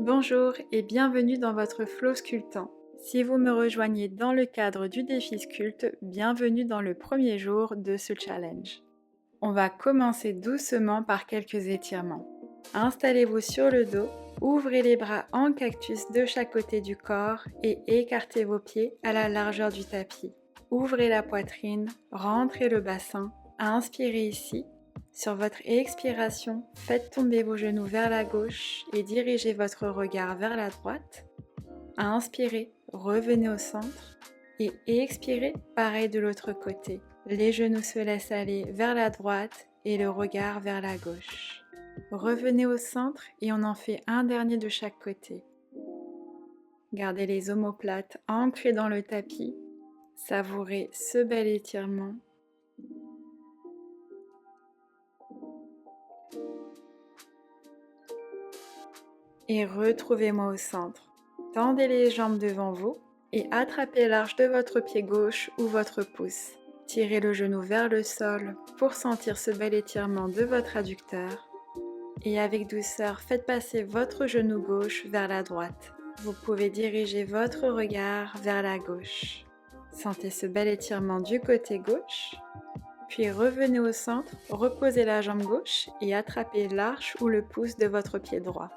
Bonjour et bienvenue dans votre flow sculptant. Si vous me rejoignez dans le cadre du défi sculpte, bienvenue dans le premier jour de ce challenge. On va commencer doucement par quelques étirements. Installez-vous sur le dos, ouvrez les bras en cactus de chaque côté du corps et écartez vos pieds à la largeur du tapis. Ouvrez la poitrine, rentrez le bassin, inspirez ici. Sur votre expiration, faites tomber vos genoux vers la gauche et dirigez votre regard vers la droite. Inspirez, revenez au centre et expirez, pareil de l'autre côté. Les genoux se laissent aller vers la droite et le regard vers la gauche. Revenez au centre et on en fait un dernier de chaque côté. Gardez les omoplates ancrées dans le tapis. Savourez ce bel étirement. Et retrouvez-moi au centre. Tendez les jambes devant vous et attrapez l'arche de votre pied gauche ou votre pouce. Tirez le genou vers le sol pour sentir ce bel étirement de votre adducteur. Et avec douceur, faites passer votre genou gauche vers la droite. Vous pouvez diriger votre regard vers la gauche. Sentez ce bel étirement du côté gauche. Puis revenez au centre, reposez la jambe gauche et attrapez l'arche ou le pouce de votre pied droit.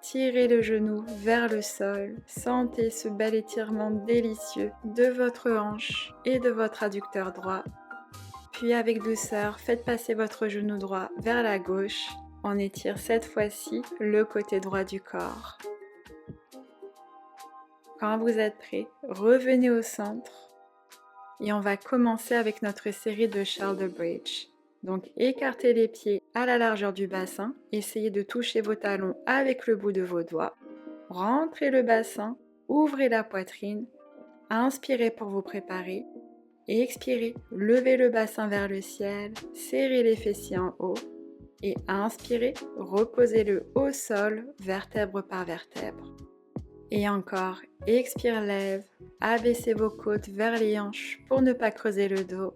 Tirez le genou vers le sol, sentez ce bel étirement délicieux de votre hanche et de votre adducteur droit. Puis avec douceur, faites passer votre genou droit vers la gauche. On étire cette fois-ci le côté droit du corps. Quand vous êtes prêt, revenez au centre et on va commencer avec notre série de shoulder bridge. Donc écartez les pieds à la largeur du bassin, essayez de toucher vos talons avec le bout de vos doigts. Rentrez le bassin, ouvrez la poitrine, inspirez pour vous préparer. Expirez, levez le bassin vers le ciel, serrez les fessiers en haut. Et inspirez, reposez-le au sol, vertèbre par vertèbre. Et encore, expire, lève, abaissez vos côtes vers les hanches pour ne pas creuser le dos.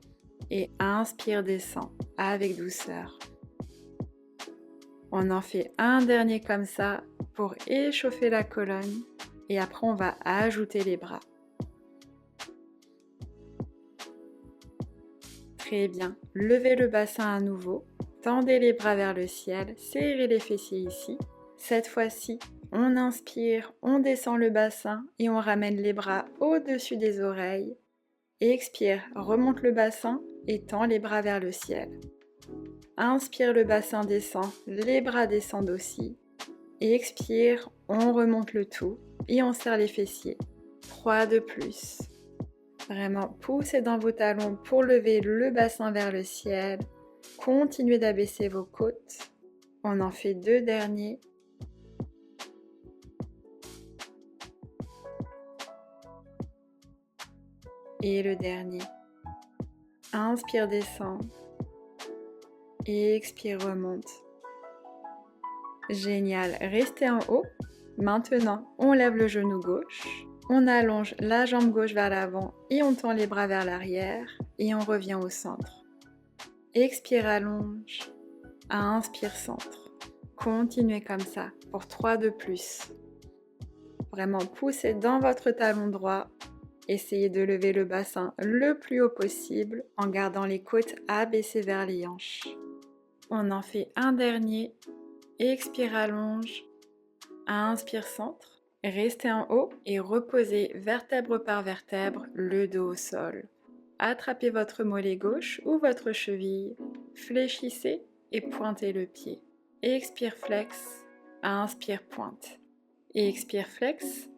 Et inspire, descend avec douceur. On en fait un dernier comme ça pour échauffer la colonne et après on va ajouter les bras. Très bien, levez le bassin à nouveau, tendez les bras vers le ciel, serrez les fessiers ici. Cette fois-ci, on inspire, on descend le bassin et on ramène les bras au-dessus des oreilles. Expire, remonte le bassin et tend les bras vers le ciel. Inspire, le bassin descend, les bras descendent aussi. Expire, on remonte le tout et on serre les fessiers. 3 de plus. Vraiment, poussez dans vos talons pour lever le bassin vers le ciel. Continuez d'abaisser vos côtes. On en fait 2 derniers. Et le dernier. Inspire, descend. Et expire, remonte. Génial, restez en haut. Maintenant, on lève le genou gauche. On allonge la jambe gauche vers l'avant et on tend les bras vers l'arrière. Et on revient au centre. Expire, allonge. Inspire, centre. Continuez comme ça pour 3 de plus. Vraiment, poussez dans votre talon droit. Essayez de lever le bassin le plus haut possible en gardant les côtes abaissées vers les hanches. On en fait un dernier. Expire, allonge. Inspire, centre. Restez en haut et reposez vertèbre par vertèbre le dos au sol. Attrapez votre mollet gauche ou votre cheville. Fléchissez et pointez le pied. Expire, flex. Inspire, pointe. Expire, flex.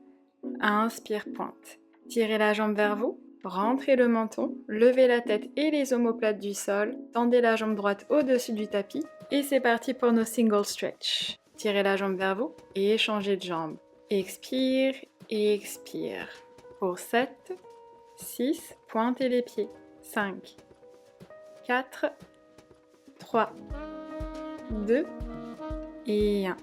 Inspire, pointe. Tirez la jambe vers vous, rentrez le menton, levez la tête et les omoplates du sol, tendez la jambe droite au-dessus du tapis et c'est parti pour nos single stretch. Tirez la jambe vers vous et changez de jambe. Expire et expire. Pour 7, 6, pointez les pieds. 5, 4, 3, 2 et 1.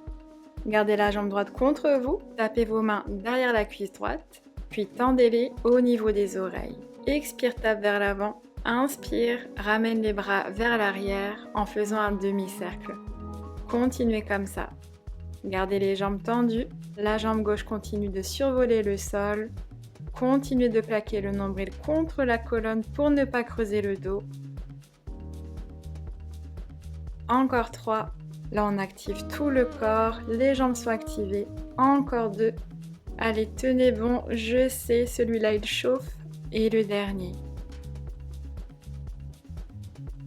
Gardez la jambe droite contre vous, tapez vos mains derrière la cuisse droite. Puis tendez-les au niveau des oreilles. Expire, tape vers l'avant. Inspire, ramène les bras vers l'arrière en faisant un demi-cercle. Continuez comme ça. Gardez les jambes tendues La jambe gauche continue de survoler le sol. Continuez de plaquer le nombril contre la colonne pour ne pas creuser le dos. Encore 3. Là, on active tout le corps. Les jambes sont activées. Encore 2. Allez, tenez bon. Je sais, celui-là, il chauffe. Et le dernier.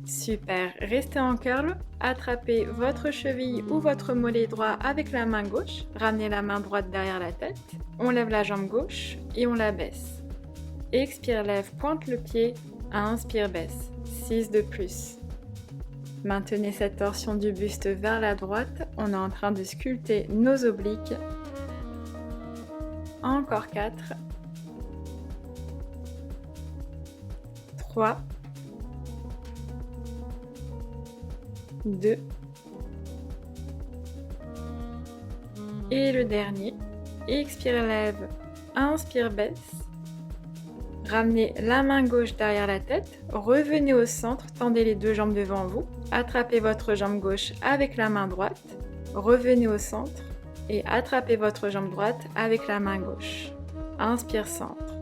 Super. Restez en curl. Attrapez votre cheville ou votre mollet droit avec la main gauche. Ramenez la main droite derrière la tête. On lève la jambe gauche et on la baisse. Expire, lève, pointe le pied. Inspire, baisse. 6 de plus. Maintenez cette torsion du buste vers la droite. On est en train de sculpter nos obliques. Encore 4. 3. 2. Et le dernier. Expire, lève. Inspire, baisse. Ramenez la main gauche derrière la tête. Revenez au centre. Tendez les deux jambes devant vous. Attrapez votre jambe gauche avec la main droite. Revenez au centre. Et attrapez votre jambe droite avec la main gauche. Inspire, centre.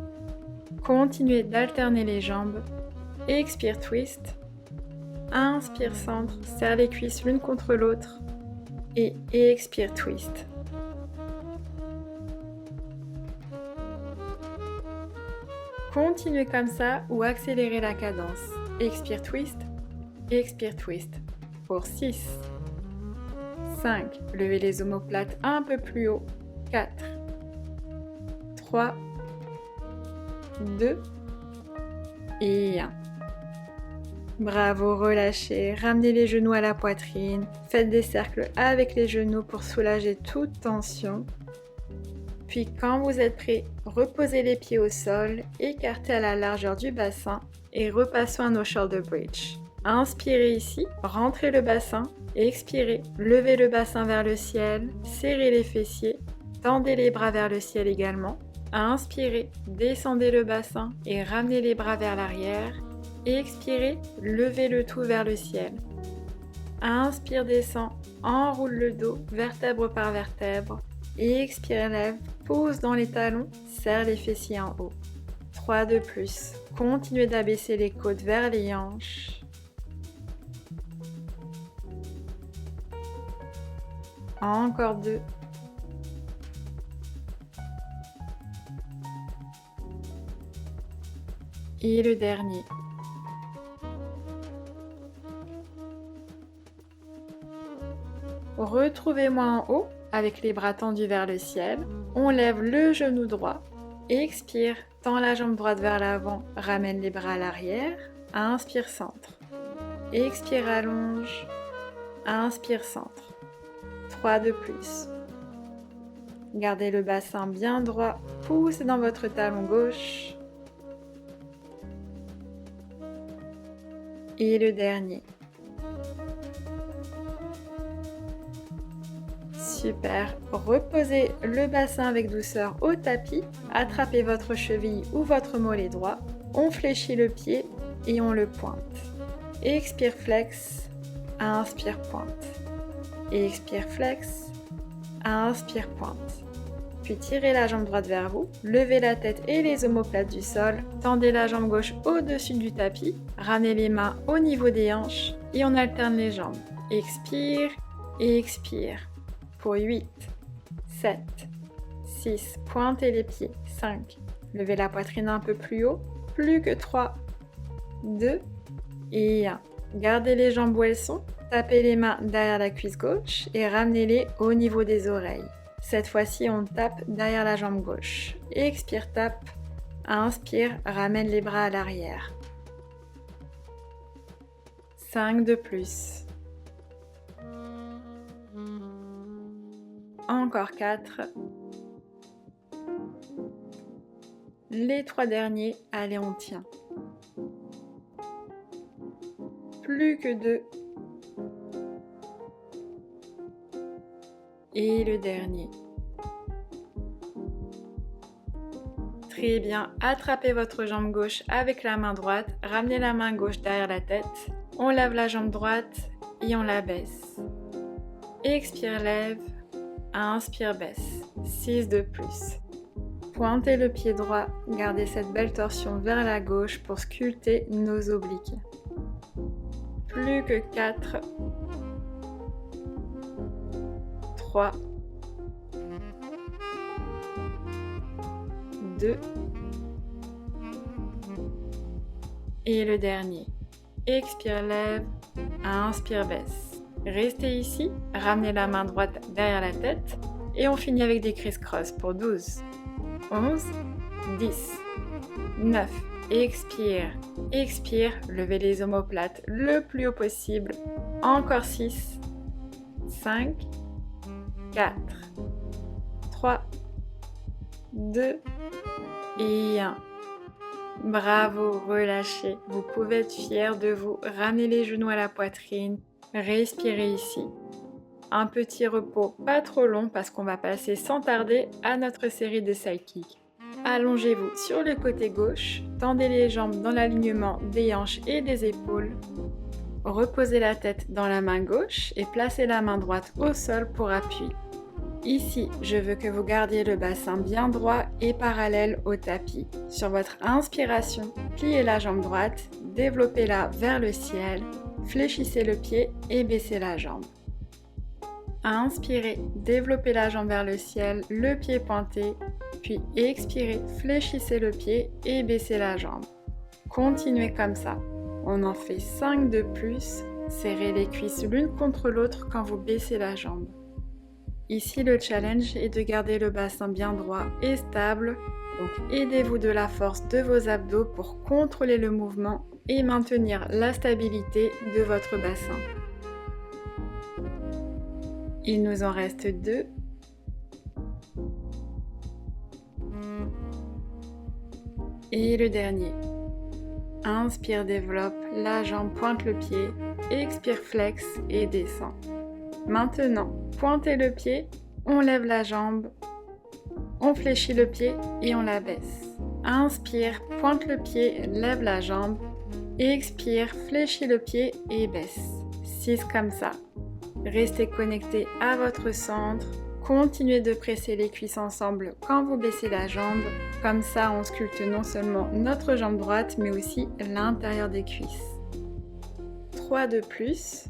Continuez d'alterner les jambes. Expire, twist. Inspire, centre. Serre les cuisses l'une contre l'autre. Et expire, twist. Continuez comme ça ou accélérez la cadence. Expire, twist. Expire, twist. Pour 6. 5. Levez les omoplates un peu plus haut. 4. 3. 2. Et 1. Bravo, relâchez. Ramenez les genoux à la poitrine. Faites des cercles avec les genoux pour soulager toute tension. Puis quand vous êtes prêt, reposez les pieds au sol, écartez à la largeur du bassin et repassons à nos shoulder bridge. Inspirez ici, rentrez le bassin, expirez, levez le bassin vers le ciel, serrez les fessiers, tendez les bras vers le ciel également. Inspirez, descendez le bassin et ramenez les bras vers l'arrière. Expirez, levez le tout vers le ciel. Inspire, descend, enroule le dos, vertèbre par vertèbre. Expire, lève, pose dans les talons, serre les fessiers en haut. 3 de plus. Continuez d'abaisser les côtes vers les hanches. Encore 2. Et le dernier. Retrouvez-moi en haut avec les bras tendus vers le ciel. On lève le genou droit. Expire, tend la jambe droite vers l'avant, ramène les bras à l'arrière. Inspire, centre. Expire, allonge. Inspire, centre. 3 de plus. Gardez le bassin bien droit. Poussez dans votre talon gauche. Et le dernier. Super. Reposez le bassin avec douceur au tapis. Attrapez votre cheville ou votre mollet droit. On fléchit le pied et on le pointe. Expire, flex. Inspire, pointe. Expire, flex. Inspire, pointe. Puis tirez la jambe droite vers vous. Levez la tête et les omoplates du sol. Tendez la jambe gauche au-dessus du tapis. Ramenez les mains au niveau des hanches et on alterne les jambes. Expire et expire. Pour 8, 7, 6, pointez les pieds, 5, levez la poitrine un peu plus haut, plus que 3, 2 et 1. Gardez les jambes où elles sont, tapez les mains derrière la cuisse gauche et ramenez-les au niveau des oreilles. Cette fois-ci, on tape derrière la jambe gauche. Expire, tape, inspire, ramène les bras à l'arrière. 5 de plus. Encore 4. Les 3 derniers, allez, on tient. Plus que 2. Et le dernier. Très bien, attrapez votre jambe gauche avec la main droite, ramenez la main gauche derrière la tête, on lève la jambe droite et on la baisse. Expire, lève. Inspire, baisse. 6 de plus. Pointez le pied droit, gardez cette belle torsion vers la gauche pour sculpter nos obliques. Plus que 4, 3, 2, et le dernier. Expire, lève, inspire, baisse. Restez ici, ramenez la main droite derrière la tête et on finit avec des criss-cross pour 12, 11, 10, 9, expire, expire, levez les omoplates le plus haut possible, encore 6, 5, 4, 3, 2 et 1. Bravo, relâchez. Vous pouvez être fiers de vous. Ramenez les genoux à la poitrine. Respirez ici. Un petit repos, pas trop long parce qu'on va passer sans tarder à notre série de side kicks. Allongez-vous sur le côté gauche. Tendez les jambes dans l'alignement des hanches et des épaules. Reposez la tête dans la main gauche et placez la main droite au sol pour appui. Ici, je veux que vous gardiez le bassin bien droit et parallèle au tapis. Sur votre inspiration, pliez la jambe droite, développez-la vers le ciel, fléchissez le pied et baissez la jambe. Inspirez, développez la jambe vers le ciel, le pied pointé, puis expirez, fléchissez le pied et baissez la jambe. Continuez comme ça. On en fait 5 de plus. Serrez les cuisses l'une contre l'autre quand vous baissez la jambe. Ici, le challenge est de garder le bassin bien droit et stable. Donc, aidez-vous de la force de vos abdos pour contrôler le mouvement et maintenir la stabilité de votre bassin. Il nous en reste 2. Et le dernier. Inspire, développe, la jambe pointe le pied, expire, flex et descend. Maintenant, pointez le pied, on lève la jambe, on fléchit le pied et on la baisse. Inspire, pointe le pied, lève la jambe, expire, fléchis le pied et baisse. 6 comme ça. Restez connecté à votre centre. Continuez de presser les cuisses ensemble quand vous baissez la jambe. Comme ça, on sculpte non seulement notre jambe droite, mais aussi l'intérieur des cuisses. 3 de plus.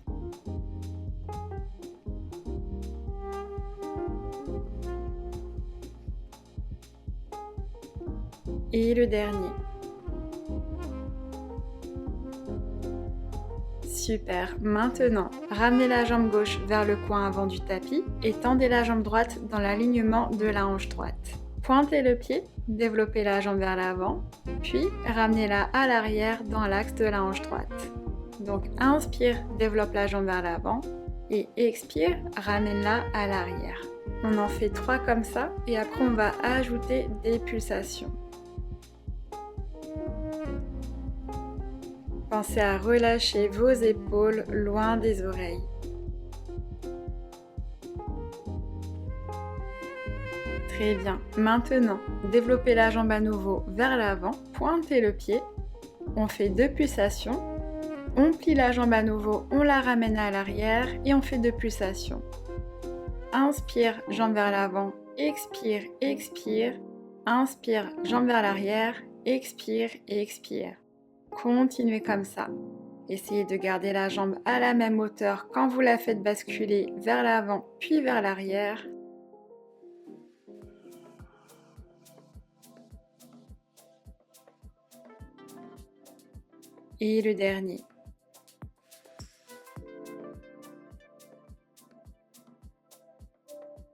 Et le dernier. Super. Maintenant, ramenez la jambe gauche vers le coin avant du tapis et tendez la jambe droite dans l'alignement de la hanche droite. Pointez le pied, développez la jambe vers l'avant, puis ramenez-la à l'arrière dans l'axe de la hanche droite. Donc inspire, développe la jambe vers l'avant et expire, ramène-la à l'arrière. On en fait 3 comme ça et après on va ajouter des pulsations. Pensez à relâcher vos épaules loin des oreilles. Très bien. Maintenant, développez la jambe à nouveau vers l'avant, pointez le pied. On fait 2 pulsations. On plie la jambe à nouveau, on la ramène à l'arrière et on fait 2 pulsations. Inspire, jambe vers l'avant, expire, expire. Inspire, jambe vers l'arrière, expire et expire. Continuez comme ça. Essayez de garder la jambe à la même hauteur quand vous la faites basculer vers l'avant puis vers l'arrière. Et le dernier.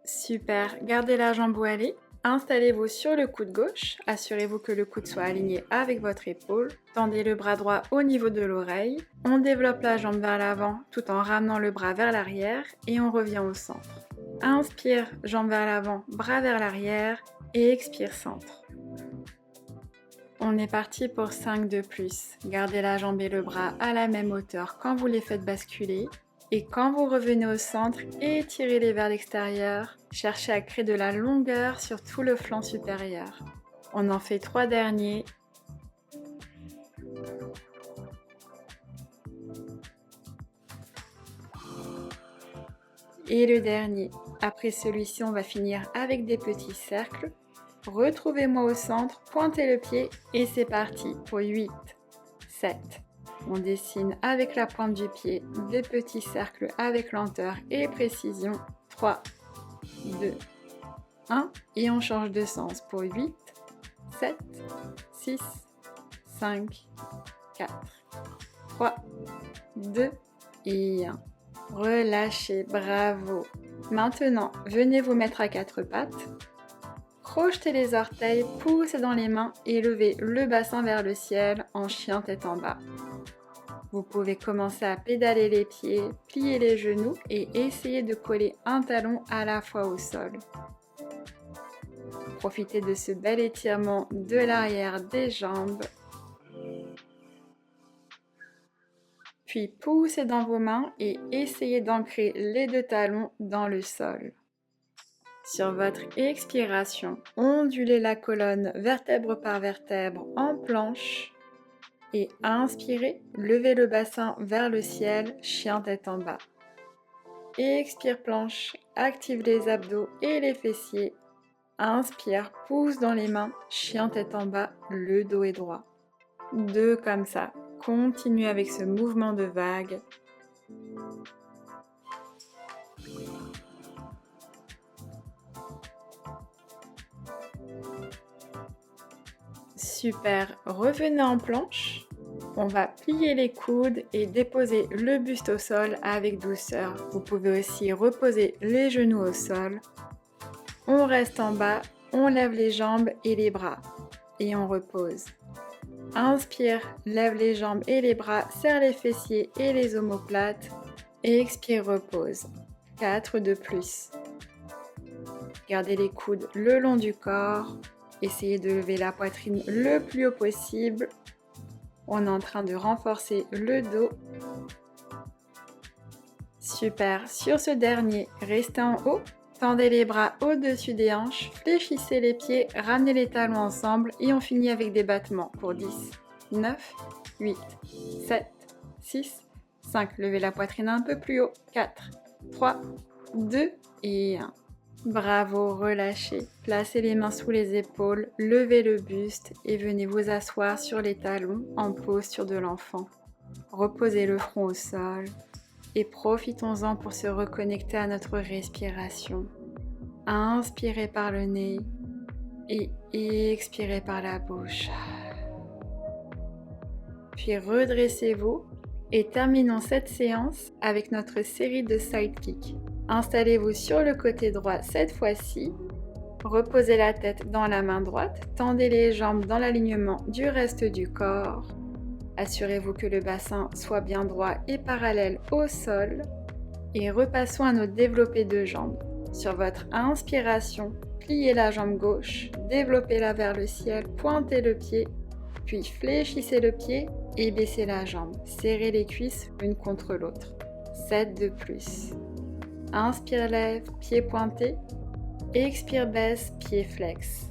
Super, gardez la jambe où elle est. Installez-vous sur le coude gauche, assurez-vous que le coude soit aligné avec votre épaule. Tendez le bras droit au niveau de l'oreille. On développe la jambe vers l'avant tout en ramenant le bras vers l'arrière et on revient au centre. Inspire, jambe vers l'avant, bras vers l'arrière et expire, centre. On est parti pour 5 de plus. Gardez la jambe et le bras à la même hauteur quand vous les faites basculer. Et quand vous revenez au centre, étirez-les vers l'extérieur. Cherchez à créer de la longueur sur tout le flanc supérieur. On en fait 3 derniers. Et le dernier. Après celui-ci, on va finir avec des petits cercles. Retrouvez-moi au centre, pointez le pied et c'est parti pour 8, 7. On dessine avec la pointe du pied des petits cercles avec lenteur et précision. 3, 2, 1. Et on change de sens pour 8, 7, 6, 5, 4, 3, 2 et 1. Relâchez, bravo. Maintenant, venez vous mettre à quatre pattes. Crochetez les orteils, poussez dans les mains et levez le bassin vers le ciel en chien tête en bas. Vous pouvez commencer à pédaler les pieds, plier les genoux et essayer de coller un talon à la fois au sol. Profitez de ce bel étirement de l'arrière des jambes. Puis poussez dans vos mains et essayez d'ancrer les deux talons dans le sol. Sur votre expiration, ondulez la colonne vertèbre par vertèbre en planche et inspirez, levez le bassin vers le ciel, chien tête en bas. Expire planche, active les abdos et les fessiers. Inspire, pousse dans les mains, chien tête en bas, le dos est droit. 2 comme ça. Continuez avec ce mouvement de vague. Super, revenez en planche. On va plier les coudes et déposer le buste au sol avec douceur. Vous pouvez aussi reposer les genoux au sol. On reste en bas, on lève les jambes et les bras et on repose. Inspire, lève les jambes et les bras, serre les fessiers et les omoplates. Expire, repose. 4 de plus. Gardez les coudes le long du corps. Essayez de lever la poitrine le plus haut possible. On est en train de renforcer le dos. Super. Sur ce dernier, restez en haut. Tendez les bras au-dessus des hanches, fléchissez les pieds, ramenez les talons ensemble et on finit avec des battements pour 10, 9, 8, 7, 6, 5. Levez la poitrine un peu plus haut. 4, 3, 2 et 1. Bravo, relâchez. Placez les mains sous les épaules, levez le buste et venez vous asseoir sur les talons en posture de l'enfant. Reposez le front au sol. Et profitons-en pour se reconnecter à notre respiration. Inspirez par le nez et expirez par la bouche. Puis redressez-vous et terminons cette séance avec notre série de side kicks. Installez-vous sur le côté droit cette fois-ci. Reposez la tête dans la main droite. Tendez les jambes dans l'alignement du reste du corps. Assurez-vous que le bassin soit bien droit et parallèle au sol. Et repassons à nos développés de jambes. Sur votre inspiration, pliez la jambe gauche, développez-la vers le ciel, pointez le pied, puis fléchissez le pied et baissez la jambe. Serrez les cuisses l'une contre l'autre. 7 de plus. Inspire, lève, pied pointé. Expire, baisse, pied flex.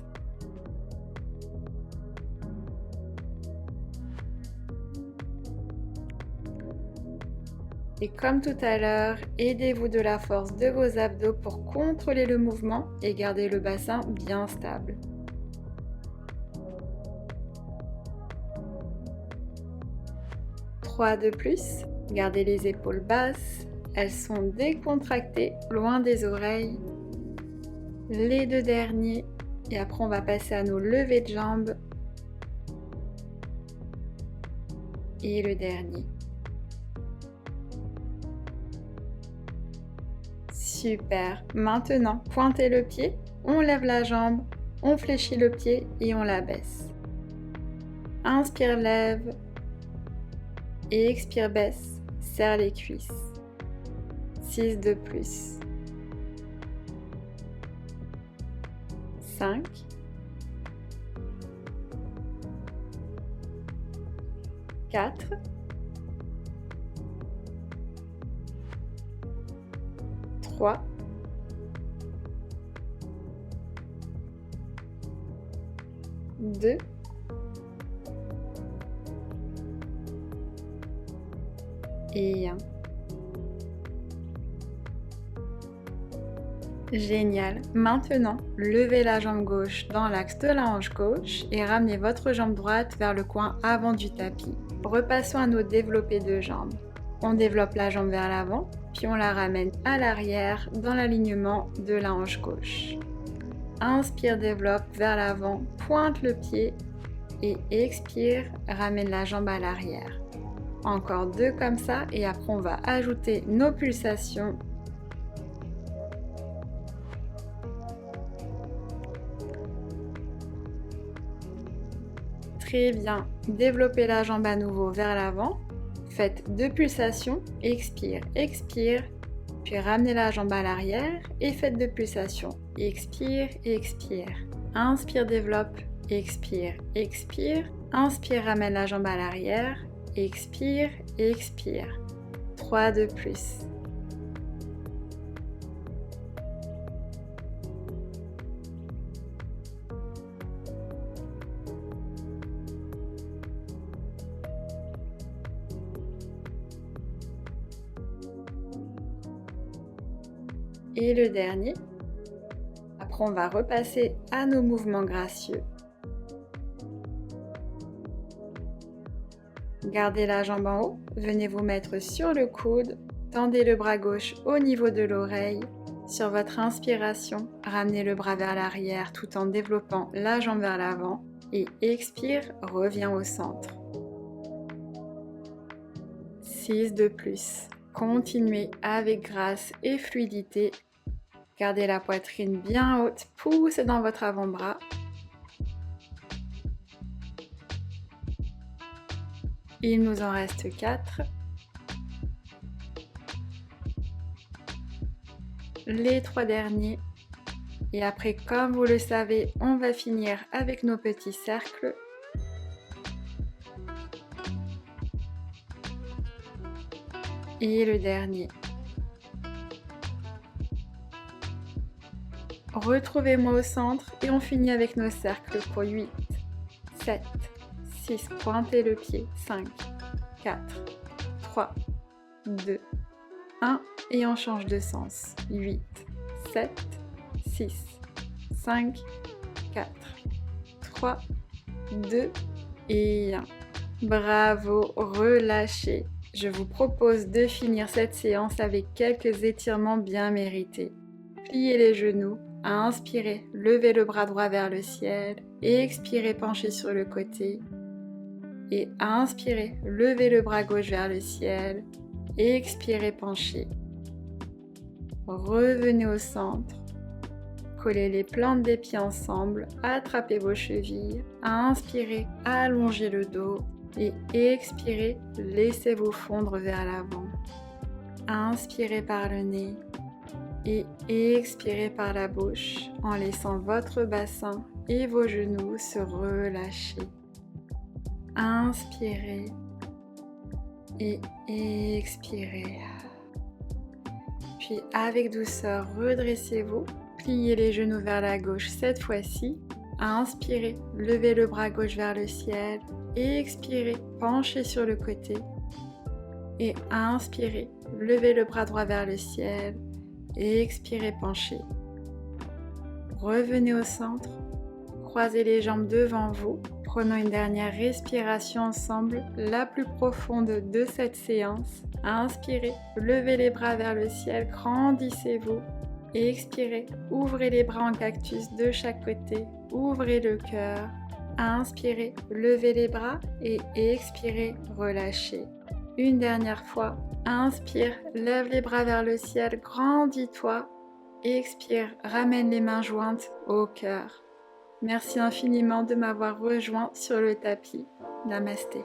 Et comme tout à l'heure, aidez-vous de la force de vos abdos pour contrôler le mouvement et garder le bassin bien stable. Trois de plus. Gardez les épaules basses. Elles sont décontractées, loin des oreilles. Les 2 derniers. Et après, on va passer à nos levées de jambes. Et le dernier. Super. Maintenant, pointez le pied, on lève la jambe, on fléchit le pied et on la baisse. Inspire, lève. Et expire, baisse. Serre les cuisses. 6 de plus. 5. 4. 3, 2, et 1. Génial. Maintenant, levez la jambe gauche dans l'axe de la hanche gauche et ramenez votre jambe droite vers le coin avant du tapis. Repassons à nos développés de jambes. On développe la jambe vers l'avant, puis on la ramène à l'arrière dans l'alignement de la hanche gauche. Inspire, développe vers l'avant, pointe le pied et expire, ramène la jambe à l'arrière. Encore 2 comme ça et après on va ajouter nos pulsations. Très bien, développez la jambe à nouveau vers l'avant, faites 2 pulsations, expire, expire, puis ramenez la jambe à l'arrière et faites 2 pulsations, expire, expire, inspire, développe, expire, expire, inspire, ramène la jambe à l'arrière, expire, expire, 3 de plus. Et le dernier. Après, on va repasser à nos mouvements gracieux. Gardez la jambe en haut, venez vous mettre sur le coude, tendez le bras gauche au niveau de l'oreille. Sur votre inspiration, ramenez le bras vers l'arrière tout en développant la jambe vers l'avant et expire, reviens au centre. 6 de plus. Continuez avec grâce et fluidité. Gardez la poitrine bien haute, poussez dans votre avant-bras. Il nous en reste 4. Les 3 derniers. Et après, comme vous le savez, on va finir avec nos petits cercles. Et le dernier. Retrouvez-moi au centre et on finit avec nos cercles pour 8, 7, 6, pointez le pied, 5, 4, 3, 2, 1 et on change de sens. 8, 7, 6, 5, 4, 3, 2 et 1. Bravo, relâchez. Je vous propose de finir cette séance avec quelques étirements bien mérités. Pliez les genoux, inspirez, levez le bras droit vers le ciel, expirez, penchez sur le côté. Et inspirez, levez le bras gauche vers le ciel, expirez, penchez. Revenez au centre, collez les plantes des pieds ensemble, attrapez vos chevilles, inspirez, allongez le dos. Et expirez, laissez-vous fondre vers l'avant. Inspirez par le nez et expirez par la bouche en laissant votre bassin et vos genoux se relâcher. Inspirez et expirez. Puis avec douceur, redressez-vous, pliez les genoux vers la gauche cette fois-ci. Inspirez, levez le bras gauche vers le ciel. Expirez, penchez sur le côté. Et inspirez, levez le bras droit vers le ciel. Expirez, penchez. Revenez au centre. Croisez les jambes devant vous. Prenons une dernière respiration ensemble, la plus profonde de cette séance. Inspirez, levez les bras vers le ciel, grandissez-vous. Expirez, ouvrez les bras en cactus de chaque côté. Ouvrez le cœur. Inspirez, levez les bras et expirez, relâchez. Une dernière fois, inspire, lève les bras vers le ciel, grandis-toi. Expire, ramène les mains jointes au cœur. Merci infiniment de m'avoir rejoint sur le tapis. Namasté.